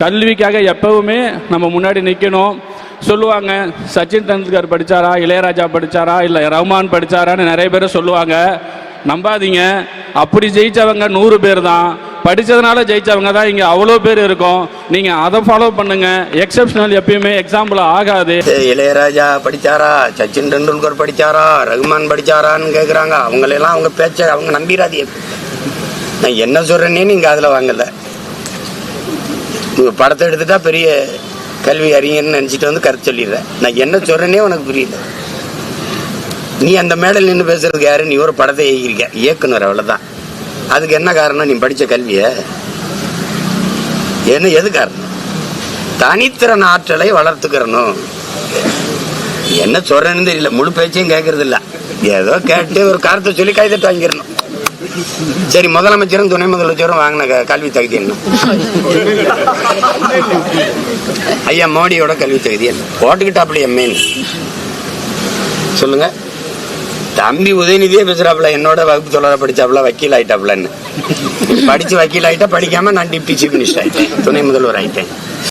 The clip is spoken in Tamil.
கல்விக்காக எப்பவுமே நம்ம முன்னாடி நிற்கணும். சொல்லுவாங்க, சச்சின் டெண்டுல்கர் படித்தாரா, இளையராஜா படித்தாரா, இல்லை ரஹ்மான் படித்தாரான்னு நிறைய பேர் சொல்லுவாங்க. நம்பாதீங்க, அப்படி ஜெயித்தவங்க 100 பேர் தான். படித்ததுனால ஜெயித்தவங்க தான் இங்கே அவ்வளோ பேர் இருக்கும். நீங்கள் அதை ஃபாலோ பண்ணுங்க. எக்ஸப்ஷனல் எப்பயுமே எக்ஸாம்பிள் ஆகாது. இளையராஜா படித்தாரா, சச்சின் டெண்டுல்கர் படித்தாரா, ரஹ்மான் படித்தாரான்னு கேட்குறாங்க. அவங்களெல்லாம் அவங்க பேச்ச அவங்க நம்பிடாதீங்க. நான் என்ன சொல்கிறேன்னே நீங்கள் அதில் வாங்கலை. நீங்கள் படத்தை எடுத்துட்டா பெரிய கல்வி அறிஞர்னு நினச்சிட்டு வந்து கருத்து சொல்லிடுறேன். நான் என்ன சொல்கிறேன்னே உனக்கு புரியல. நீ அந்த மேடல் நின்று பேசுறதுக்கு யாரு? நீ ஒரு படத்தை இயக்குனர், அவ்வளோதான். அதுக்கு என்ன காரணம்? நீ படித்த கல்வியை என்ன எது காரணம்? தனித்திறன் ஆற்றலை வளர்த்துக்கிறணும். என்ன சொல்றேன்னு தெரியல, முழு பேச்சையும் கேட்கறது இல்லை. ஏதோ கேட்டு ஒரு காரத்தை சொல்லி கைதட்டு வாங்கிடணும். சரி, முதலமைச்சரும் துணை முதலமைச்சரும் வாங்கின கல்வி தகுதி என்ன? ஐயா மோடியோட கல்வி தகுதி என்ன? ஓட்டுக்கிட்டாப்புல எம்ஏன்னு சொல்லுங்க. தம்பி உதயநிதியே பேசுறாப்புல, என்னோட வகுப்பு தொடர படிச்சாப்புல, வக்கீல் ஆயிட்டாப்புலன்னு. படிச்சு வக்கீல் ஆயிட்டா, படிக்காம நான் டிப்டி சீஃப் மினிஸ்டர் ஆயிட்டேன், துணை முதல்வர் ஆயிட்டேன்.